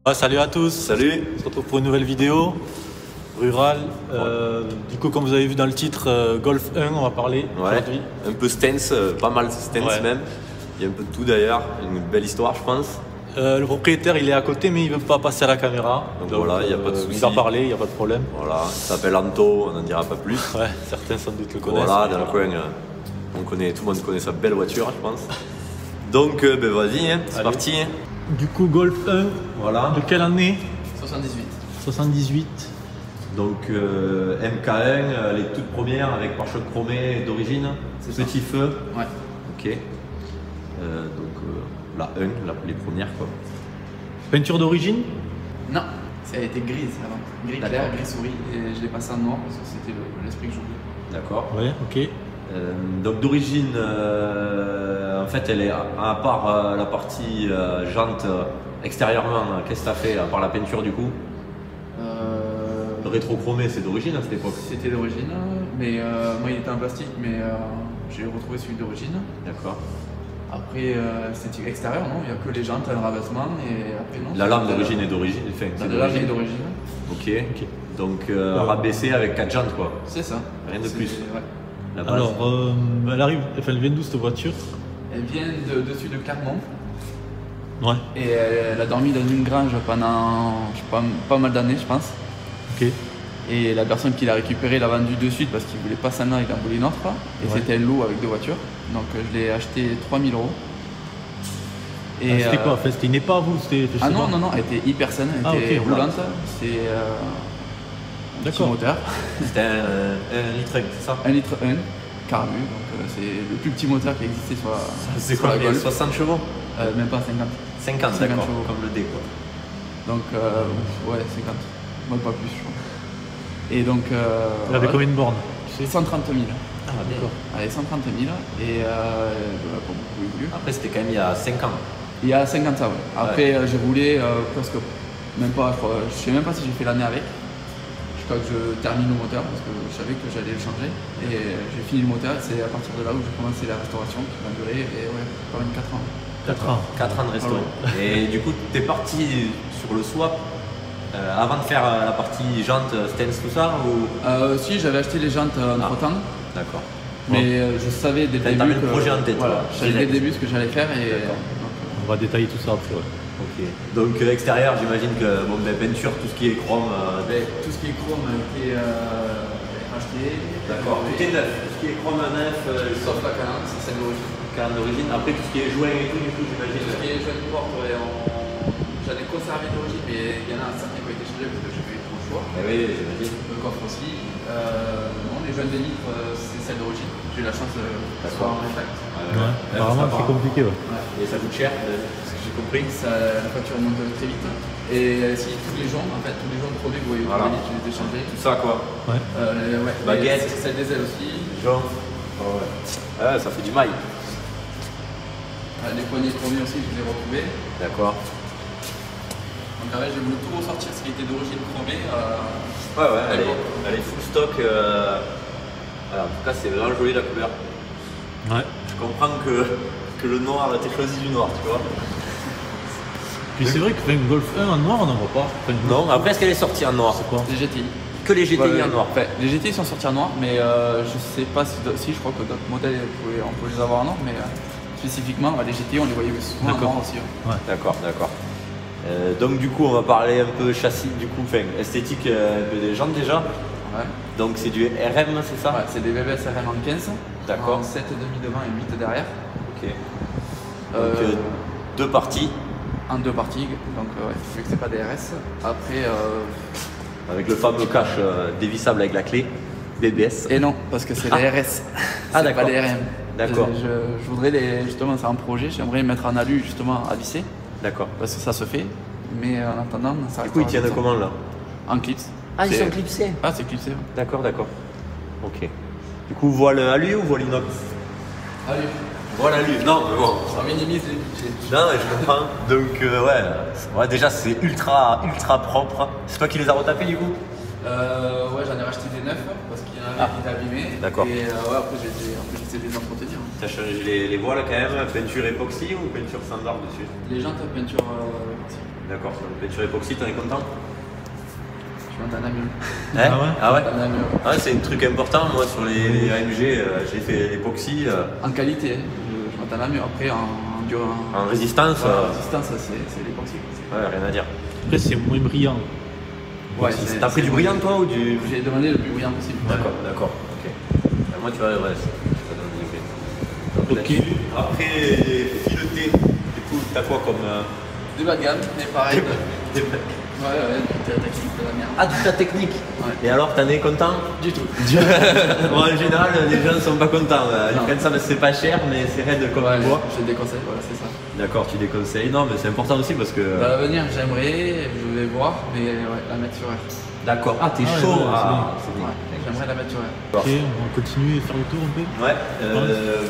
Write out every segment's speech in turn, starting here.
Salut à tous, Salut. on se retrouve pour une nouvelle vidéo rurale. Du coup, comme vous avez vu dans le titre, Golf 1, on va parler aujourd'hui. Un peu stance, pas mal stance même. Il y a un peu de tout d'ailleurs, une belle histoire je pense. Le propriétaire il est à côté mais il veut pas passer à la caméra. Donc voilà, il n'y a pas de souci. Il va parler, il n'y a pas de problème. Voilà, il s'appelle Anto, on n'en dira pas plus. Ouais, certains sans doute le connaissent. Voilà, dans le coin, tout le monde connaît sa belle voiture je pense. Donc ben vas-y, c'est parti. Du coup, Golf 1, Voilà. de quelle année? 78. 78. Donc MK1, les toutes premières avec pare-choc chromé d'origine, petit feu. Ouais. Ok. La 1, les premières quoi. Peinture d'origine? Non, ça a été grise avant. Gris clair, gris souris. Et je l'ai passé en noir parce que c'était l'esprit que je voulais. D'accord. Ouais, ok. Donc d'origine, en fait, elle est à part la partie jante extérieurement. Qu'est-ce que tu as fait à part la peinture du coup? Le rétrochromé, c'est d'origine à cette époque? C'était d'origine, mais moi il était en plastique, mais j'ai retrouvé celui d'origine. D'accord. Après, c'était extérieur, non? Il n'y a que les jantes, un rabaissement et après non. La lame d'origine est d'origine. La lame est d'origine. Ok. Donc rabaissé avec 4 jantes quoi. C'est ça. Rien de plus. Ouais. La base. Alors, elle vient d'où cette voiture? Elle vient dessus de Clermont. Ouais. Et elle a dormi dans une grange pendant je sais pas mal d'années, je pense. Ok. Et la personne qui l'a récupéré l'a vendu de suite parce qu'il voulait pas celle-là, il en voulait une autre. Et c'était un lot avec deux voitures. Donc je l'ai acheté 3000 €. Et c'était quoi? C'était une épave ou c'était? Ah non, elle était hyper saine, elle était roulante. C'est un petit moteur. C'était un litre, c'est ça? 1 litre 1, carbu. Donc c'est le plus petit moteur qui existait sur C'est sur quoi, la Golf. 60 chevaux? Même pas 50. 50, 50 d'accord, chevaux. comme le D quoi. Donc ouais, 50. Moi pas plus, je crois. Et donc. Elle avait combien de bornes? Tu sais? 130 000. Ah d'accord. Allez, 130 000. Et pas beaucoup évolué. Après c'était quand même il y a 5 ans. Il y a 50 ans, ouais. Après, j'ai roulé presque. Même pas, je sais même pas si j'ai fait l'année avec. Jusqu'à que je termine le moteur parce que je savais que j'allais le changer. Et j'ai fini le moteur. C'est à partir de là où j'ai commencé la restauration qui m'a duré. Et ouais, quand même 4 ans. 4 ans. 4 ans de resto. Et du coup, tu es parti sur le swap avant de faire la partie jante, stance, tout ça ou... Si, j'avais acheté les jantes entre temps. D'accord. Mais je savais dès le début. T'avais le projet en tête. Voilà, je savais dès le début ce que j'allais faire. Et, on va détailler tout ça après. Ouais. Ok. Donc extérieur, j'imagine que peinture, tout ce qui est chrome. Tout ce qui est chrome a été racheté. D'accord. Tout est neuf. Tout ce qui est chrome neuf. Sauf la calandre, c'est celle d'origine. Calandre d'origine. Après tout ce qui est joint et tout, du coup, j'imagine. Tout ce qui est joint de porte, j'en ai conservé d'origine, mais il y en a certains qui ont été changés parce que j'ai pas eu trop le choix. Eh oui, j'imagine. Le coffre aussi. Non, les joints de litres, c'est celle d'origine. J'ai eu la chance de soit en réfact. Apparemment, c'est compliqué. Ouais. Et ça coûte cher, ce que j'ai compris. La facture monte très vite. Et si tous les gens, en fait, tous les gens de produits que vous voyez, tu les échangés. Tout ça quoi. Ouais. Baguette. Celle des ailes aussi. Jaune. Oh, ouais. Ah, ça fait du mail. Les poignées chromées aussi, je les ai retrouvées. D'accord. Donc après, j'ai voulu tout ressortir ce qui était d'origine chromée. Ouais, elle est full stock. Voilà, en tout cas, c'est vraiment joli la couleur. Ouais. Je comprends que le noir, t'es choisi du noir, tu vois. Puis c'est vrai que Golf 1 en noir, on n'en voit pas. Non, après, est-ce qu'elle est sortie en noir? C'est quoi? Les GTI. Que les GTI en noir. Enfin, les GTI sont sortis en noir, mais je sais pas si je crois que d'autres modèles, on peut les avoir en noir, mais spécifiquement, les GTI, on les voyait souvent en noir aussi. Ouais. D'accord. Donc du coup, on va parler un peu châssis, du coup, esthétique des jantes déjà. Ouais. Donc c'est du RM, c'est ça? Ouais, c'est des VVS RM en 15. D'accord. En 7,5 devant et 8 derrière. Ok. Donc deux parties. En deux parties, donc vu que c'est pas des RS. Après. Avec le fameux cache dévissable avec la clé BBS. Et non, parce que c'est les RS. Ah, c'est pas les RM. D'accord. Je voudrais justement, c'est un projet, j'aimerais les mettre en alu justement à visser. D'accord. Parce que ça se fait. Mais en attendant, ça Du coup, ils tiennent comment là? En clips. Ah, ils sont clipsés. Ah, c'est clipsé. D'accord. Ok. Du coup, voile alu ou voile inox? Alu. Voile alu. Non, mais bon. Ça minimise les budgets. Non, je comprends. Donc, ouais, déjà, c'est ultra propre. C'est toi qui les as retapés du coup? Ouais, j'en ai racheté des neufs parce qu'il y en avait qui étaient abîmés. D'accord. Et après, j'essaie de les entretenir. Tu as changé les voiles quand même, peinture époxy ou peinture standard dessus? Les jantes peinture époxy. D'accord. Donc peinture époxy, t'en es content? Je m'entends mieux. Hein? Ah ouais? Je m'entends mieux. Ah, c'est un truc important, moi sur les AMG, j'ai fait l'époxy. En qualité, je m'entends mieux. Après, En résistance, résistance, c'est l'époxy. ouais, rien à dire. Après, c'est moins brillant. Ouais, T'as pris du brillant toi ou du. J'ai demandé le plus brillant possible. D'accord, d'accord, ok. Moi tu vois, ouais, ça donne une idée. Donc, Ok. là-dessus, après, fileté, du coup, t'as quoi comme. Du bas de gamme, mais pareil. Des- Ouais, du technique de la merde. Ah, du tas technique. Ouais. Et alors, t'en es content? Du tout. Bon, en général, les gens sont pas contents. Ils Non. prennent ça parce que c'est pas cher, mais c'est raide comme Ouais, on voit. je déconseille, voilà, c'est ça. D'accord, tu déconseilles. Non, mais c'est important aussi parce que. Dans l'avenir, j'aimerais, je vais voir, mais ouais, la mettre sur R. D'accord. Ah, t'es Ah, chaud. ouais, Ah, c'est bien. Ouais, j'aimerais la mettre sur R. Ok, on va continuer et faire le tour un peu. Ouais,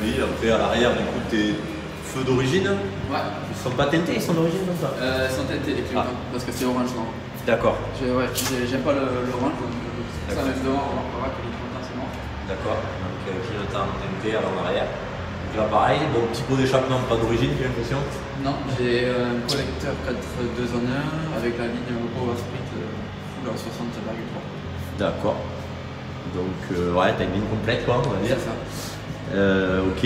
oui, après à l'arrière, du coup, tes feux d'origine, Ouais. ils sont pas teintés, ils sont d'origine comme ça. Elles sont teintées les clignotants, parce que c'est orange, non. D'accord, J'aime pas l'orange, donc c'est pour ça même devant, on verra que les clignotants c'est noir. d'accord. Donc clignotant teinté à l'arrière. Donc là, pareil, bon, petit pot d'échappement, pas d'origine, j'ai l'impression. Non, j'ai un collecteur 4.2 en 1 avec la ligne Power Sprit full à 60,3. D'accord. Donc, ouais, t'as une ligne complète, quoi, on va dire. C'est ça. Ok.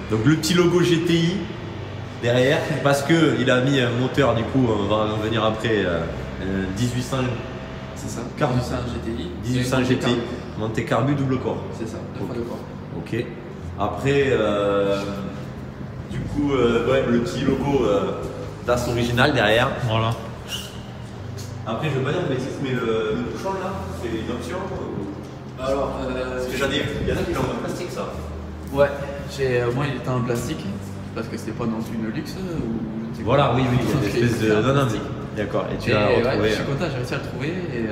Donc, le petit logo GTI derrière, parce qu'il a mis un moteur, du coup, on va en venir après, 1800. C'est ça. Carbu. 1800 GTI. 1800 Et GTI, Carbu. monté carbu double corps. C'est ça, 2 fois 2 corps. Ok. Après, du coup, ouais, le petit logo d'As original derrière. Voilà. Après, je veux pas dire de bêtises, mais le bouchon là, c'est une option Alors, Parce que j'en ai vu, il y en a qui l'ont en plastique ça. ouais, moi il était en plastique, parce que c'était pas non plus une luxe ou je ne sais quoi. Voilà, oui, il y a Donc, des il espèces était de. en Non, non, plastique. mais. D'accord, et tu Et l'as ouais, retrouvé. je suis content, j'ai réussi à le trouver, et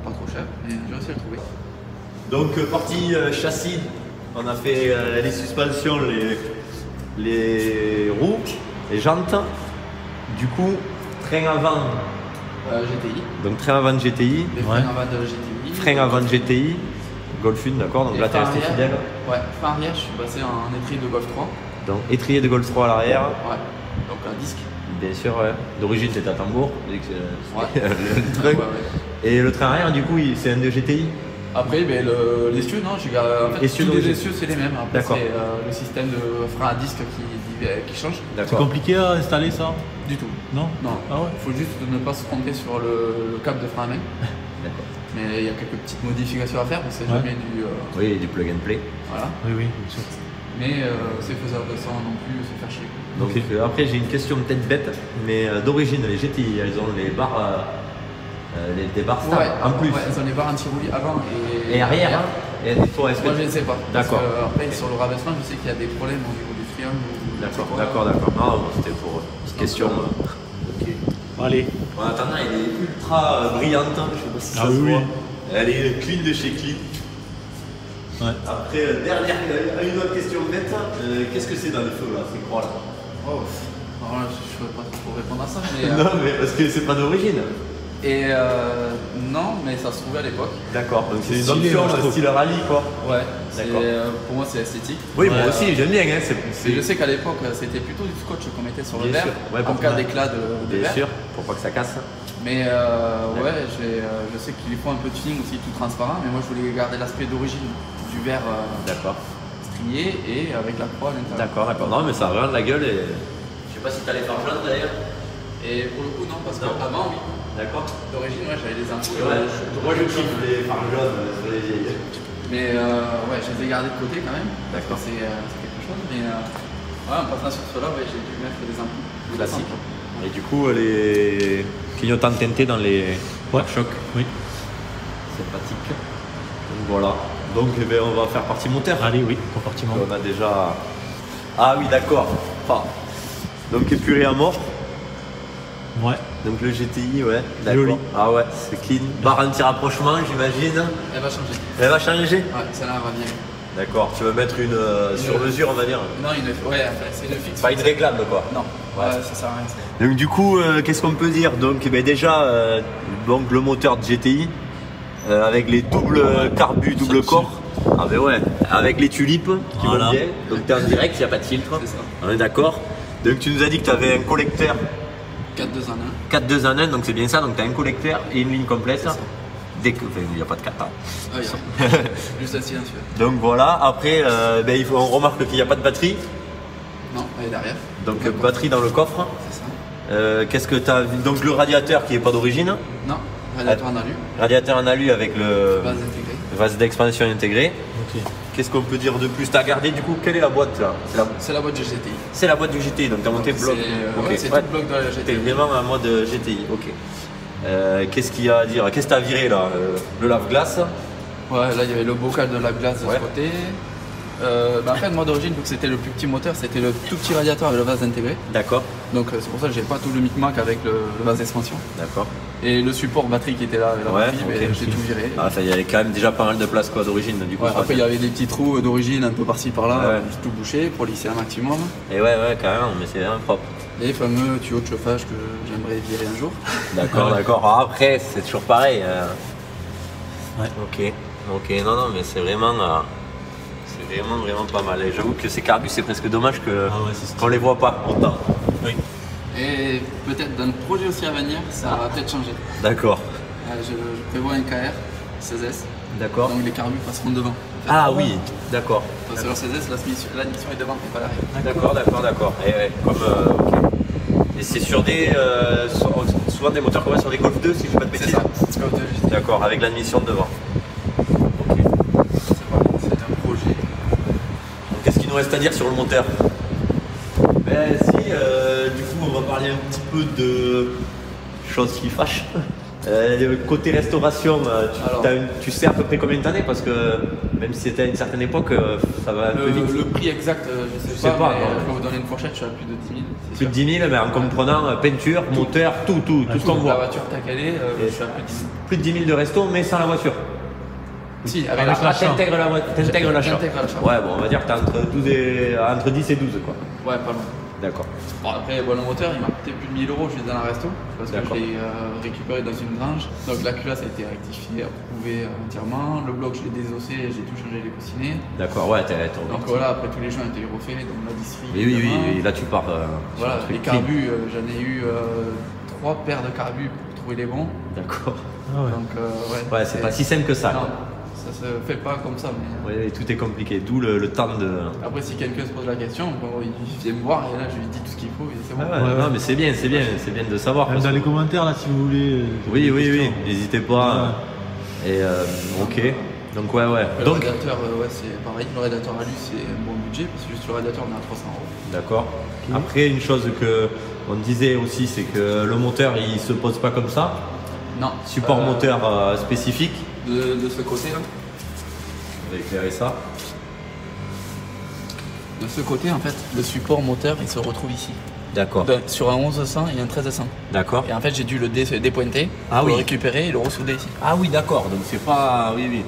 pas trop cher, mais j'ai réussi à le trouver. Donc, partie châssis, on a fait les suspensions, les roues, les jantes. Du coup, train avant, GTI, donc train avant de GTI, les freins avant de GTI. frein avant de GTI, Golf 1, d'accord, donc Et là t'es frein resté arrière, fidèle. Ouais, frein arrière, je suis passé en étrier de Golf 3. Donc étrier de Golf 3 à l'arrière, Ouais, donc un disque. bien sûr, ouais. D'origine c'était à tambour, vu que c'est Ouais. le truc. Ouais, ouais. Et le train arrière, du coup, c'est un de GTI. Après, ben, l'essieu, non, j'ai gardé. En fait, Essieu tous les d'origine. essieux, c'est les mêmes. Après, D'accord. c'est le système de frein à disque qui change. C'est D'accord. compliqué à installer ça? Du tout. Non? Non. Ah ouais? Il faut juste ne pas se tromper sur le câble de frein à main. D'accord. Mais il y a quelques petites modifications à faire, parce que c'est Ouais. jamais du. Oui, du plug and play. Voilà. Oui, oui, bien sûr. Mais c'est faisable sans non plus se faire chier. Donc Ok. après, j'ai une question peut-être bête, mais d'origine, les GTI, elles ont les barres, des barres stable en plus. Ouais, elles ont les barres anti-roulis avant et Et arrière, hein. Et des fois, est-ce que Moi, je ne sais pas. Parce D'accord. que, après, sur le rabaissement, je sais qu'il y a des problèmes au niveau du triangle. ou je sais D'accord, pas. d'accord, d'accord. Non, bon, c'était pour une petite question. Ok. Allez. En attendant, elle est ultra brillante, je sais pas si Ah ça se oui, voit. oui. Elle est clean de chez Clean. Ouais. Après, dernière, une autre question bête. Qu'est-ce que c'est dans le feu là, ces croix là? Oh, alors là, je ne saurais pas trop répondre à ça. Mais, Non, mais parce que c'est pas d'origine. Et non, mais ça se trouvait à l'époque. D'accord, donc c'est une Stylé, option moi, je trouve. style rallye quoi. Ouais, D'accord. pour moi, c'est esthétique. Oui, Ouais, moi aussi, j'aime bien. Hein, Et je sais qu'à l'époque, c'était plutôt du scotch qu'on mettait sur le Bien verre, sûr. Ouais, en pour cas que- d'éclat de Bien verre. sûr, pour pas que ça casse. Mais ouais, je sais qu'il faut un peu de tuning aussi, tout transparent. Mais moi, je voulais garder l'aspect d'origine du verre D'accord. strié et avec la croix à l'intérieur. D'accord, d'accord. Non, mais ça rend la gueule et. Je sais pas si t'as les phares jaunes d'ailleurs. Et pour le coup, non, parce Non. qu'avant, oui. D'accord. D'origine, ouais, j'avais les ampoules. Ouais, moi je kiffe les phares jaunes sur les vieilles. Mais ouais, je les ai gardés de côté quand même. D'accord. C'est quelque chose. Mais ouais, en passant sur cela, ouais, j'ai dû mettre des ampoules. Classique. Et du coup, les clignotants teintés dans les pare-chocs. Oui. Sympathique. Donc voilà. Donc eh ben, on va faire partie moteur. Allez, oui, compartiment. On a déjà. Ah oui, d'accord. Enfin, donc épuré à mort. Ouais. Donc le GTI, ouais. Joli. D'accord. Ah ouais, c'est clean. Barre anti-rapprochement, j'imagine. Elle va changer. Elle va changer. Ouais, celle-là va bien. D'accord. Tu veux mettre une sur mesure, on va dire. Non, ouais, enfin, c'est une fixe. Pas une réclame, quoi. Non, Ouais. ouais, ça sert à rien. Ça. Donc du coup, qu'est-ce qu'on peut dire? Donc eh ben, déjà, donc le moteur de GTI avec les doubles carbu, double corps. Ah ben ouais, avec les tulipes qui Voilà. vont bien. Donc t'es en direct, il n'y a pas de filtre. C'est ça. On est d'accord. Donc tu nous as dit que tu avais un collecteur 4 2 en 1. 4 2 en 1, donc c'est bien ça. Donc tu as un collecteur et une ligne complète. Dès que, enfin, il n'y a pas de 4 ans. Ah, juste un silencieux. Donc voilà, après on remarque qu'il n'y a pas de batterie. Non, elle est derrière. Donc batterie dans le coffre. C'est ça. Qu'est-ce que tu as vu? Donc le radiateur qui n'est pas d'origine. Non, radiateur en alu. Radiateur en alu avec le Vase intégré. vase d'expansion intégré. Ok. Qu'est-ce qu'on peut dire de plus? Tu as regardé du coup, quelle est la boîte là? C'est la boîte GTI. C'est la boîte du GTI, donc tu as monté bloc. C'est tout le bloc de la GTI. T'es vraiment en mode GTI, ok. Qu'est-ce qu'il y a à dire? Qu'est-ce que tu as viré là? Le lave-glace. Ouais, là il y avait le bocal de la glace de Ouais. ce côté. En fait, moi d'origine, vu que c'était le plus petit moteur, c'était le tout petit radiateur et le vase intégré. D'accord, Donc c'est pour ça que j'ai pas tout le micmac avec le vase d'expansion. d'accord. Et le support batterie qui était là, avec la Ouais, batterie, ok. j'ai tout viré. Ah, il y avait quand même déjà pas mal de place quoi d'origine du coup. Ouais, ça, après il y avait des petits trous d'origine un peu par-ci par-là, Ouais. j'ai tout bouché pour lisser un maximum. Et ouais, carrément, mais c'est vraiment propre. Les fameux tuyaux de chauffage que j'aimerais virer un jour. D'accord, d'accord. Alors après, c'est toujours pareil. Ouais. Ok, non, mais c'est vraiment pas mal. Et j'avoue que ces carbus, c'est presque dommage qu'on les voit pas autant. Oui. Et peut-être dans le projet aussi à venir, ça va peut-être changer. D'accord, Je prévois un KR 16S, d'accord. donc les carbus passeront devant. Ah oui, d'accord. Parce que leur 16S, l'admission est devant et pas l'arrière. D'accord. Et ouais, comme, ok. Et c'est sur des. Souvent des moteurs comme ça, sur des Golf 2, si je ne dis pas de C'est bêtises. ça, c'est comme juste. D'accord, avec l'admission de devant. Ok. C'est un projet. Donc, qu'est-ce qu'il nous reste à dire sur le moteur? Ben si, du coup, on va parler un petit peu de choses qui fâchent. Côté restauration, tu sais à peu près combien d'années? Parce que même si c'était à une certaine époque, ça va un peu vite. Le prix exact, je Je sais sais pas, pas, mais non. je peux vous donner une fourchette, je suis à plus de 10 000. c'est Plus sûr. de 10 000, mais en comprenant peinture, moteur, tout ce qu'on La voit. voiture telle qu'elle est, je suis à plus de 10 000. Plus de 10 000 de resto, mais sans la voiture. Si, Avec avec la la T'intègres l'achat. J'intègre l'achat. Ouais, bon, on va dire que t'es entre 10 et 12 quoi. Ouais, pas loin. D'accord. Bon, après, le moteur, il m'a coûté plus de 1000 euros juste dans un resto, parce que je D'accord. l'ai récupéré dans une grange. Donc la culasse a été rectifiée, approuvée entièrement. Le bloc, je l'ai désossé, j'ai tout changé les coussinets. D'accord, ouais, t'es Donc voilà, après tous les joints ont été refaits, donc la disserie. Oui, évidemment. là tu pars sur Voilà, un truc les clean. carbus, j'en ai eu 3 paires de carbus pour trouver les bons. D'accord. Ah ouais. Donc Ouais, c'est pas si simple que ça. Non, quoi. ça se fait pas comme ça. Mais Ouais, tout est compliqué, d'où le temps de. après, si quelqu'un se pose la question, bon, il vient me voir et là, je lui dis tout ce qu'il faut et c'est bon. Ah ouais, non, mais c'est bien de savoir. parce Dans que- les commentaires, là, si vous voulez. Oui, des questions. n'hésitez pas. Et ok. Donc ouais. Après, Donc le radiateur, c'est pareil. Le radiateur alu, c'est un bon budget parce que juste le radiateur, on est à 300 euros. d'accord. Après, une chose que on disait aussi, c'est que le moteur, il se pose pas comme ça. Non. Support moteur spécifique. De ce côté-là. On va éclairer ça. De ce côté, en fait, le support moteur, il se retrouve ici. D'accord. Sur un 1100 et un 1300. D'accord. Et en fait, j'ai dû le dépointer, Ah pour oui. le récupérer et le ressouder ici. Ah oui, d'accord. Donc c'est pas. Oui.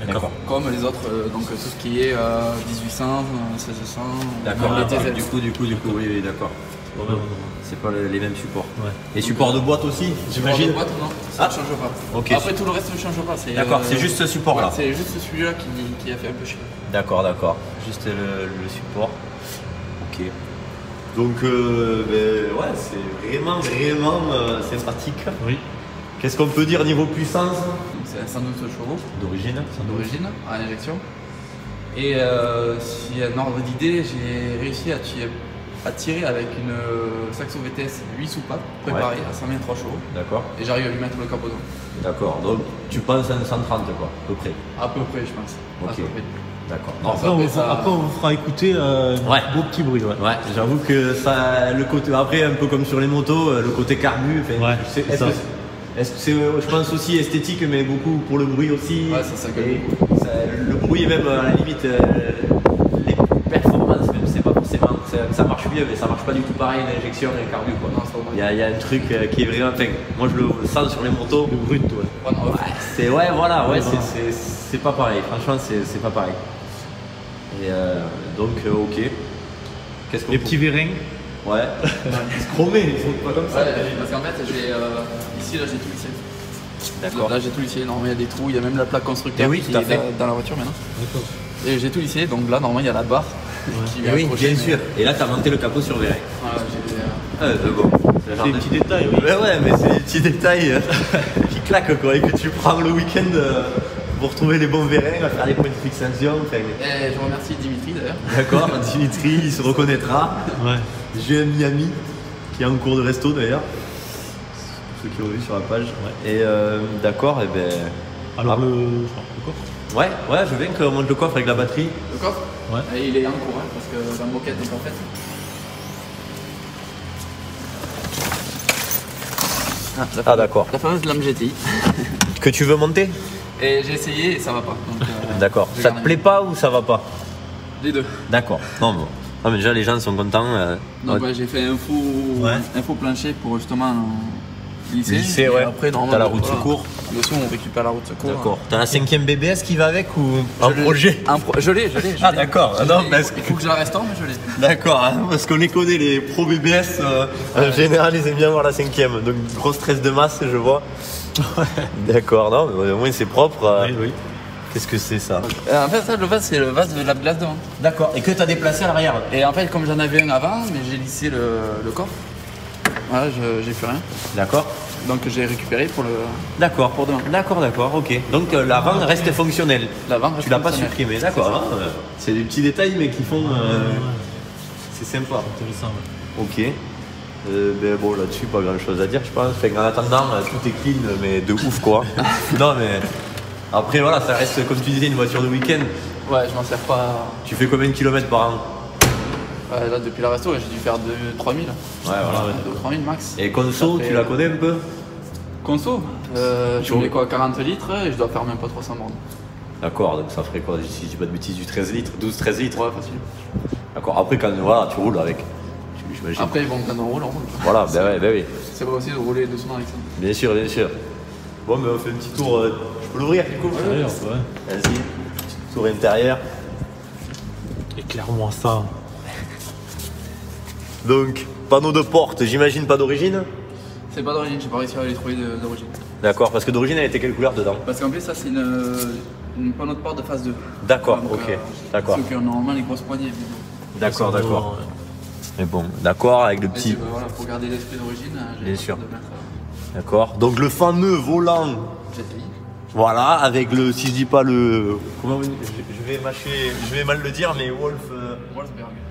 D'accord. Comme les autres, donc tout ce qui est 1800, 1600, D'accord. même les Ah, TZ. du coup, oui, d'accord. Ouais, ouais, ouais. C'est pas les mêmes supports. Ouais. Et support de boîte aussi, Support de j'imagine. boîte, non, ça Ah. ne change pas. Ok. Après, tout le reste ne change pas. D'accord, c'est juste ce support-là. ouais, c'est juste celui-là qui a fait un peu chier. D'accord. Juste le support. Ok. Donc, ouais, c'est vraiment sympathique. Oui. Qu'est-ce qu'on peut dire niveau puissance? Donc, c'est un 112 chevaux D'origine. d'origine à injection. Et si un ordre d'idée, j'ai réussi à tirer avec une Saxo VTS 8 soupapes préparée à 123 chevaux. D'accord. Et j'arrive à lui mettre le capot dedans. D'accord. Donc, tu penses à un 130 quoi, à peu près. À peu près, je pense. Ok. À peu près. D'accord. Après, on vous fera écouter un beau petit bruit. Ouais. Ouais, j'avoue que ça, le côté après un peu comme sur les motos, le côté carbu. Enfin, Ouais, je sais- c'est ça. est-ce que c'est, je pense aussi esthétique, mais beaucoup pour le bruit aussi. Ouais, ça gueule Et le bruit même à la limite, les performances même c'est pas forcément, ça marche mieux, mais ça marche pas du tout pareil l'injection et le carbu quoi. Non, c'est pas vrai. Il y a un truc qui est vraiment, enfin, moi je le sens sur les motos. Le brut, ouais. Ouais, non, Ouais, c'est voilà, Ouais, c'est pas pareil. Franchement, c'est pas pareil. Et donc, ok. Qu'est-ce qu'on Les peut- petits vérins. Ouais. Chromés, ils sont pas comme ça. Ouais, parce qu'en fait, ici, là, j'ai tout lissé. D'accord. Là, j'ai tout lissé. Normalement, il y a des trous. Il y a même la plaque constructeur Eh oui, qui tout à est fait. dans la voiture maintenant. D'accord. Et j'ai tout lissé. Donc là, normalement, il y a la barre qui Et vient oui, accrocher, bien mais- sûr. Et là, t'as monté le capot sur vérin. Voilà, j'ai Bon. C'est le genre Des de- petits détails, oui. Ouais, mais c'est des petits détails qui claquent quoi. Et que tu prends le week-end pour trouver les bons vérins, à faire les points de fixation. Enfin, Et je remercie Dimitri d'ailleurs. d'accord, Dimitri, il se reconnaîtra. Ouais. J'ai un Miami qui est en cours de resto d'ailleurs. Pour ceux qui ont vu sur la page. Et d'accord, et ben. Alors Ah. le coffre. Ouais, je veux bien qu'on monte le coffre avec la batterie. Le coffre Ouais. Et il est en cours hein, parce que la moquette n'est pas faite. Ah, d'accord. La fameuse lame GTI. Que tu veux monter? Et j'ai essayé et ça va pas. Donc, D'accord. je Ça garde te plaît pas ou ça va pas? les deux. D'accord. Non, bon. Ah, mais déjà les gens sont contents. Donc Ouais. ouais, j'ai fait un faux plancher pour justement lisser. Lisser, Et ouais. après, normalement, T'as la roue de voilà. secours. Dessous, on récupère la roue de secours. D'accord. T'as la 5e BBS qui va avec ou Je un l'ai- projet? Je l'ai. Ah, d'accord. Je Non, l'ai. parce Il faut que je la restaure, mais je l'ai. D'accord, hein, parce qu'on les connaît les pro BBS, en général ils aiment bien voir la 5e, donc gros stress de masse je vois. D'accord, non, mais au moins c'est propre. Oui. Qu'est-ce que c'est ça? En fait, ça, le vase, c'est le vase de la glace devant. D'accord, et que tu as déplacé à l'arrière? Et en fait, comme j'en avais un avant, mais j'ai lissé le coffre. Voilà, j'ai plus rien. D'accord. Donc j'ai récupéré pour le. D'accord, Pour demain. d'accord, ok. Donc l'avant reste fonctionnel. L'avant reste Tu l'as pas fonctionnel. supprimé, d'accord. hein, C'est des petits détails mais qui font. C'est sympa. Intéressant. Ouais. Ok. Ben bon là-dessus pas grand chose à dire je pense. Enfin, en attendant tout est clean mais de ouf quoi. Non mais après voilà ça reste comme tu disais une voiture de week-end. Ouais, je m'en sers pas. Tu fais combien de kilomètres par an? Ouais, là, depuis la resto, j'ai dû faire 3000. Ouais voilà. 3000 max. Et conso Après, tu la connais un peu? Conso, je mets quoi 40 litres et je dois faire même pas 300 bornes. D'accord donc ça ferait quoi si je dis pas de bêtises du 13 litres, 12-13 litres. Ouais, facile. D'accord après quand voilà tu roules avec. J'imagine. Après, bon, quand on roule, on roule. Voilà ben oui. C'est vrai aussi de rouler doucement avec ça. Bien sûr. Bon mais on fait un petit tour. Je peux l'ouvrir du coup? D'ailleurs, ouais. Vas-y. Petit tour intérieur. Éclaire-moi ça. Donc, panneau de porte, j'imagine pas d'origine? C'est pas d'origine, j'ai pas réussi à les trouver d'origine. D'accord, parce que d'origine elle était quelle couleur dedans? Parce qu'en plus, ça, c'est une panneau de porte de phase 2. D'accord, Donc, ok, d'accord. Ceux qui ont normalement les grosses poignées. Mais bon. D'accord. Ouais. Mais bon, d'accord, avec le Mais petit. c'est, voilà, pour garder l'esprit d'origine, j'ai Bien pas sûr. de mettre D'accord. Donc le fameux volant, GTI. voilà, avec le, si je dis pas le. Comment je vais mâcher, je vais mal le dire, mais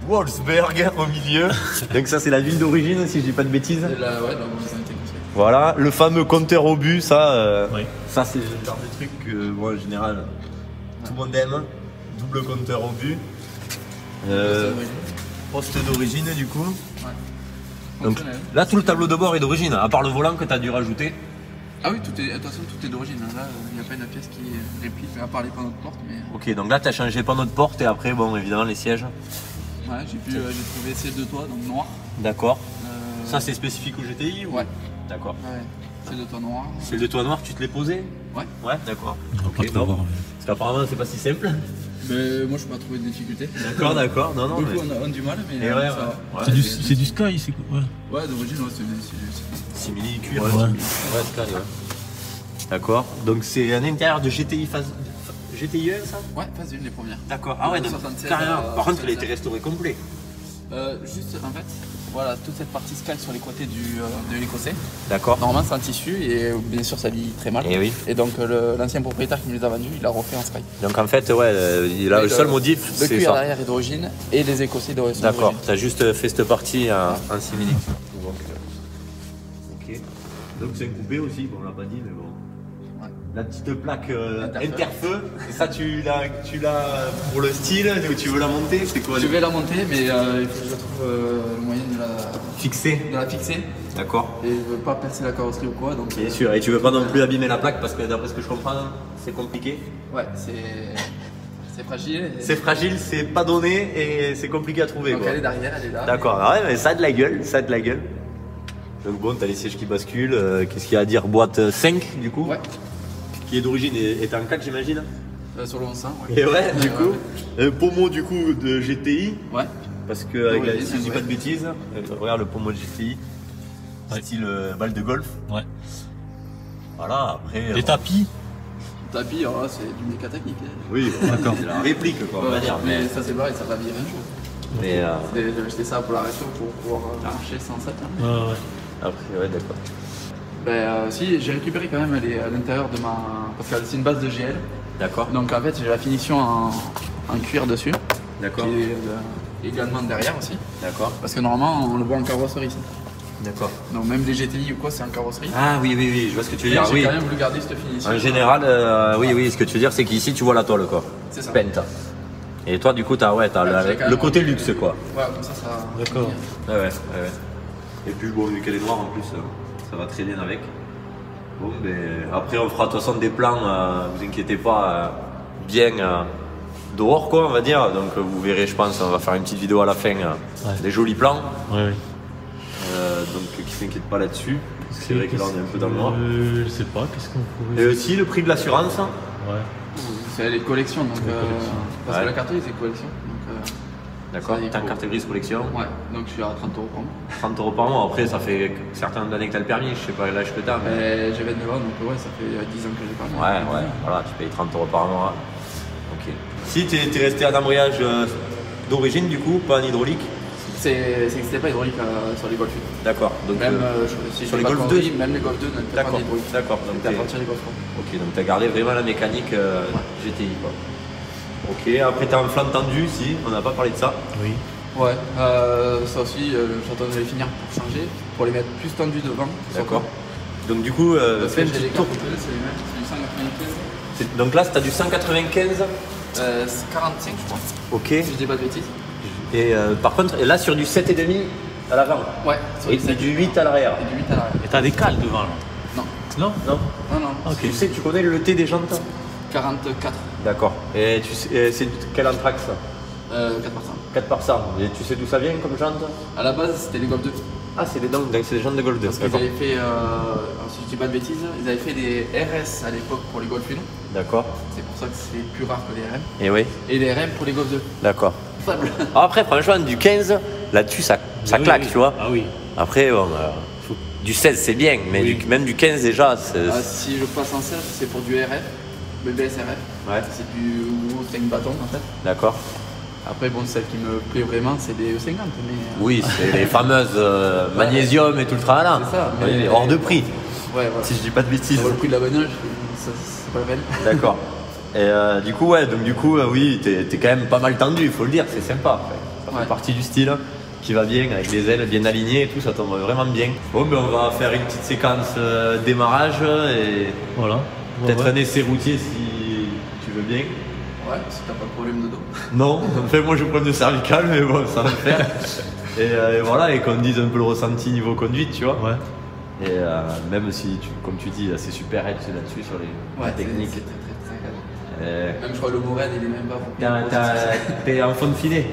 Wolfsberg au milieu. Donc ça c'est la ville d'origine, si je dis pas de bêtises. C'est là, ouais, là où ils ont été construits. Voilà, le fameux compteur au but, ça, Oui. ça c'est le genre de truc que moi en général tout le monde aime. Double compteur au but. Poste d'origine du coup. Ouais. Donc Fonctionnel. là tout le tableau de bord est d'origine, à part le volant que tu as dû rajouter. Ah oui, de toute façon, tout est d'origine. Hein. Là, il n'y a pas une pièce qui réplique, à part les panneaux de porte. Mais Ok, donc là tu as changé panneau de porte et après bon évidemment les sièges. ouais, j'ai trouvé celle de toit, donc noir. D'accord. Euh, Ça c'est spécifique au GTI ou... Ouais. D'accord. Ouais, celle de toit noir. Celle de toit noir tu te l'es posé? Ouais. Ouais, d'accord. On va pas Ok, te bon. l'avoir, mais- Parce qu'apparemment c'est pas si simple. Mais moi, je n'ai pas trouvé de difficulté. D'accord, non, non. Beaucoup mais- ont du mal, mais Et ouais, ça va. ouais. C'est du Sky, c'est quoi? Ouais. Ouais, d'origine, ouais, c'est Simili cuir. Ouais. Ouais, Sky, ouais. D'accord. Donc c'est un intérieur de GTI phase. GTI ça? ouais, phase 1, les premières. D'accord. Ah ouais, donc 76, carrément. Par contre, il a été 76. restauré complet. Juste, en fait, voilà, toute cette partie Sky sur les côtés de l'écossais. D'accord. Normalement, c'est en tissu et bien sûr, ça vit très mal. Et oui. Et donc, l'ancien propriétaire qui nous les a vendus, il l'a refait en Sky. Donc en fait, ouais, il a Mais le seul modif, Le c'est cuir ça. derrière est d'origine et les écossais sont D'accord. d'origine. T'as juste fait cette partie en simili. Ok. Donc c'est un coupé aussi, bon, on l'a pas dit, mais bon. Ouais. La petite plaque Interfeu. interfeu. Et ça, tu l'as pour le style, ou tu veux la monter? C'est quoi? Je vais la monter, mais il faut que je trouve le moyen Fixer. de la fixer. D'accord. Et je veux pas percer la carrosserie ou quoi. Donc, Bien sûr. Et tu veux pas non plus abîmer la plaque parce que d'après ce que je comprends, c'est compliqué. ouais, c'est fragile. et- C'est fragile, c'est pas donné et c'est compliqué à trouver. Donc quoi. elle est derrière, elle est là. D'accord, ouais, mais ça a de la gueule, ça a de la gueule. Donc bon, t'as les sièges qui basculent. Qu'est-ce qu'il y a à dire? Boîte 5 du coup, Ouais, qui est d'origine est en 4 j'imagine. sur le 1100. Ouais. Et ouais, du coup, pommeau du coup de GTI, Ouais. parce que avec la, Oui, si je dis ouais. pas de bêtises, regarde le pommeau de GTI, Ouais. style balle de golf. Ouais. Voilà, après. Des tapis. tapis, alors là, c'est du méca technique. Hein. Oui, d'accord. C'est la réplique, quoi, on va dire. Mais ça, c'est pareil, ça va virer un jour. Mais J'ai acheté ça pour la réseau pour pouvoir marcher sans ça. Ouais, ouais. après, ouais, d'accord. Ben, si, j'ai récupéré quand même à l'intérieur de ma. Parce que c'est une base de GL. D'accord. Donc en fait, j'ai la finition en cuir dessus. D'accord. Qui est également derrière aussi. D'accord. Parce que normalement, on le voit en carrosserie ici. D'accord. Donc même les GTI ou quoi, c'est en carrosserie. Ah oui, oui, oui, je vois ce que tu veux dire. J'ai Oui. quand même voulu garder cette finition. En général, oui, oui, ce que tu veux dire, c'est qu'ici, tu vois la tôle, quoi. C'est ça. Pente. Et toi, du coup, t'as j'ai quand le même côté envie luxe, de- quoi. Ouais, comme ça. D'accord. Ouais, ouais, ouais. Et puis, bon, vu qu'elle est noire en plus, ça va très bien avec. Bon, ben, après, on fera de toute façon des plans, vous inquiétez pas, bien dehors, quoi, on va dire. Donc, vous verrez, je pense, on va faire une petite vidéo à la fin, des jolis plans. Ouais, ouais. Donc, qui s'inquiète pas là-dessus. C'est vrai que là, on est un peu dans le noir. Je sais pas, qu'est-ce qu'on pourrait. Et aussi, le prix de l'assurance. Ouais. C'est les collections, donc parce Ouais. que la carte grise c'est collection. Donc, D'accord, ça, il t'as une faut- carte grise collection. ouais, donc je suis à 30 € par mois. 30 € par mois. Après, ça fait certaines années que t'as le permis. Je sais pas l'âge que t'as, mais. J'ai 29 ans, donc ouais, ça fait 10 ans que j'ai pas le Ouais, ouais, voilà, tu payes 30 € par mois. Ok. Si t'es resté en embrayage d'origine, du coup, pas en hydraulique. C'est que c'était pas hydraulique sur les Golf 8. D'accord. Donc, Même si sur j'ai les pas Golf conduit, 2? même les Golf 2 n'étaient pas D'accord, hydraulique. d'accord. Donc, C'était à partir des Golf 3. ok, donc t'as gardé vraiment la mécanique GTI, quoi. Ok, après t'as un flanc tendu, si, on n'a pas parlé de ça. Oui. Ouais, ça aussi, j'entends de les finir pour changer, pour les mettre plus tendus devant. D'accord. Donc, du coup, Parce fais que un j'ai petit les tour. cartes, c'est les mêmes, c'est du 195. Donc là, t'as du 195. C'est 45, je crois. Ok. Si je dis pas de bêtises. Et par contre, et là, sur du 7,5 à l'avant. Ouais, Et du 8 à l'arrière. Et du 8 à l'arrière. Et t'as des cales devant là. Non, Non. Non. non. Ok. Tu sais que tu connais le T des jantes? 44, D'accord. Et tu sais, et c'est quel anthrax ça? 4%. 4 par 100. Et tu sais d'où ça vient comme jante? À la base, c'était les Golf 2. Ah, c'est des jantes de Golf 2. Parce qu'ils avaient fait, si je dis pas de bêtises, ils avaient fait des RS à l'époque pour les Golf 1. D'accord. C'est pour ça que c'est plus rare que les RM. Et oui. Et les RM pour les Golf 2. D'accord. Fable. Après, franchement, du 15, là-dessus, ça Ah oui, claque, oui. tu vois. Ah oui. Après, bon, du 16, c'est bien, mais Oui. même du 15 déjà, c'est. Si je passe en 16, c'est pour du RF, BBSRF. Ouais. C'est du Mustang bâton en fait. D'accord. Après, bon, celle qui me plaît vraiment, c'est des E50. Mais, Oui, c'est les fameuses magnésium et tout le tralala. C'est ça, mais- Oui, hors de prix, ouais, voilà. si je dis pas de bêtises. Ça vaut le prix de la bagnole, c'est pas la peine. D'accord. Et du coup, ouais, donc du coup, oui, t'es quand même pas mal tendu, il faut le dire, c'est sympa. Ça fait Ouais. partie du style qui va bien, avec les ailes bien alignées et tout, ça tombe vraiment bien. Bon, ben on va faire une petite séquence démarrage et Voilà. peut-être Ouais. un essai routier si tu veux bien. Ouais, si t'as pas de problème de dos. Non, enfin moi je prends de cervical, mais bon, ça va le faire. Et voilà, et qu'on dise un peu le ressenti niveau conduite, tu vois. Ouais. Et même si, comme tu dis, c'est super edge là-dessus sur les Ouais, techniques. c'est très. Euh, Même je crois le Mourad, il est même pas. T'es en fond de filet.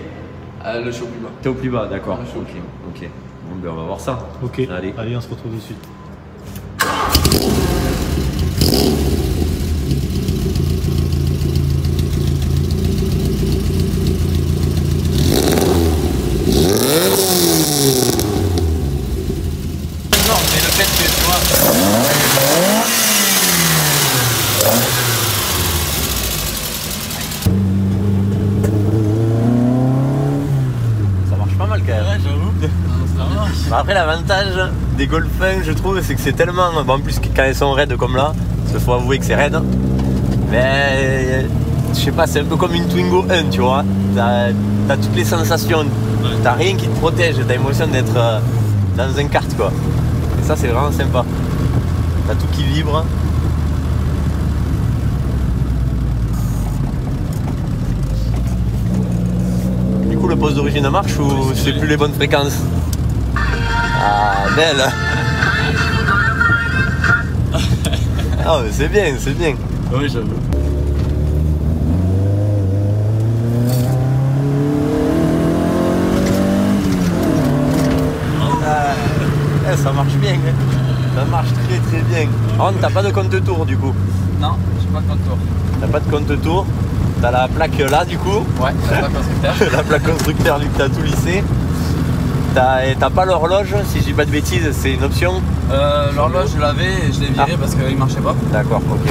Le show plus bas. T'es au plus bas, d'accord. Ouais, je suis au Ok, plus bas. ok. Bon, ben on va voir ça. Ok. Allez. Allez, on se retrouve de suite. Non, mais le fait que tu vois. Ça marche pas mal quand même. Ouais, j'avoue. Bah après l'avantage des Golf 1 je trouve c'est que c'est tellement. Bon, en plus quand ils sont raides comme là, parce qu'il faut avouer que c'est raide. Mais je sais pas, c'est un peu comme une Twingo 1 tu vois. T'as toutes les sensations, t'as rien qui te protège, t'as l'impression d'être dans un kart quoi. Et ça c'est vraiment sympa. T'as tout qui vibre. Du coup le poste d'origine marche ou c'est plus les bonnes fréquences? Ah, belle. Ah, mais c'est bien, c'est bien. Oui, j'avoue. Ça marche bien, hein. Ça marche très très bien. Par contre, t'as pas de compte tour du coup. Non, j'ai pas de contour. T'as pas de compte tour. T'as la plaque là du coup. Ouais, c'est pas constructeur. La plaque constructeur vu que t'as tout lissé. T'as pas l'horloge, si je dis pas de bêtises, c'est une option. L'horloge, je l'avais et je l'ai viré parce qu'il marchait pas. D'accord, ok.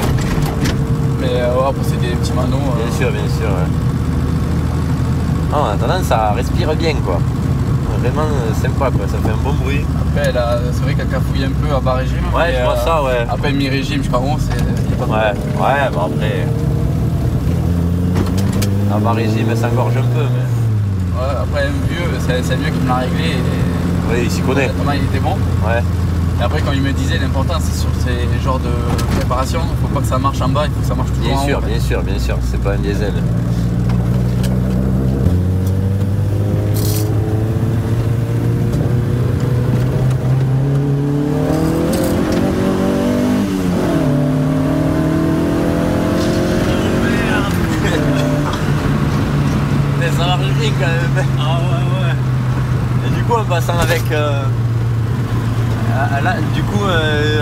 mais après c'est des petits manos. Bien sûr, bien sûr. Ouais. Ah, on a tendance à respirer bien quoi. Vraiment sympa quoi, ça fait un bon bruit. Après c'est vrai qu'elle cafouille un peu à bas régime. Ouais, je vois ça, ouais. Après mi-régime, je crois bon, c'est pas Ouais, ouais, bon après. À bas régime, ça engorge un peu, mais. Ouais, après un vieux, c'est le vieux qui me l'a réglé. Et... Oui, il s'y connaît. Honnêtement, il était bon. Ouais. Et après, quand il me disait l'important, c'est sur ces genres de préparation, il faut pas que ça marche en bas, il faut que ça marche toujours en haut. Bien sûr, bien sûr, c'est pas un diesel. Ça marche bien quand même. Ah ouais. Et du coup, en passant avec.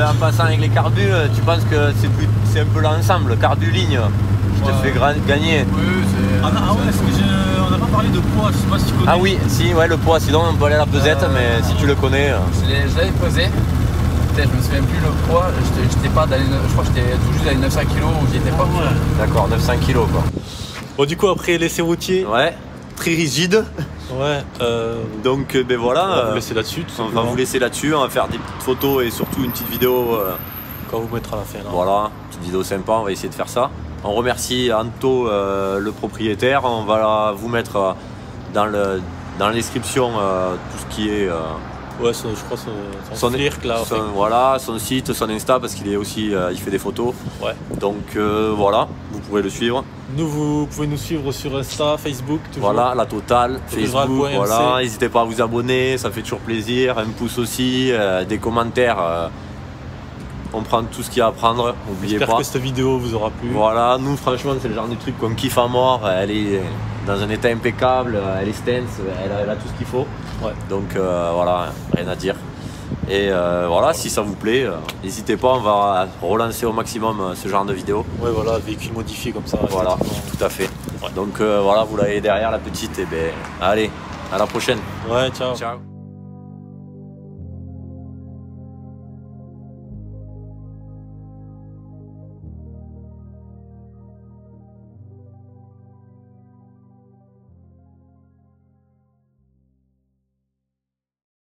En passant avec les carbus, tu penses que c'est un peu l'ensemble, carbu ligne, qui te fait gagner. Oui, c'est. Ah ouais, parce que on n'a pas parlé de poids, je sais pas si tu connais. Ah oui, si, ouais, le poids, sinon on peut aller à la pesette, mais si tu le connais. Je l'avais pesé. Je me souviens plus le poids, j'étais pas dans les, je crois que j'étais tout juste à les 900 kg où j'étais pas. Ouais. D'accord, 900 kg quoi. Bon, du coup, après l'essai routier, Ouais, très rigide. ouais, Donc ben on voilà, va vous laisser là-dessus. tout on va simplement. vous laisser là-dessus, on va faire des petites photos et surtout une petite vidéo. Quand vous mettra à la fin. Là. Voilà, petite vidéo sympa, on va essayer de faire ça. On remercie Anto, le propriétaire. On va vous mettre dans la description tout ce qui est Ouais, je crois son flirk là. son, voilà, son site, son Insta, parce qu'il est aussi il fait des photos. Ouais. Donc voilà, vous pourrez le suivre. Nous, vous pouvez nous suivre sur Insta, Facebook, toujours. Voilà, la totale, Facebook, Rural.mc. voilà, n'hésitez pas à vous abonner, ça fait toujours plaisir, un pouce aussi, des commentaires, on prend tout ce qu'il y a à prendre, n'oubliez J'espère pas. que cette vidéo vous aura plu. Voilà, nous franchement c'est le genre de truc qu'on kiffe à mort, elle est dans un état impeccable, elle est stance, elle a tout ce qu'il faut. Ouais. Donc voilà, rien à dire. Et voilà, si ça vous plaît, n'hésitez pas, on va relancer au maximum ce genre de vidéos. Ouais, voilà, véhicule modifié comme ça. Voilà, esthétiquement. tout à fait. Ouais. Donc voilà, vous l'avez derrière la petite, et ben allez, à la prochaine. Ouais, ciao. Ciao.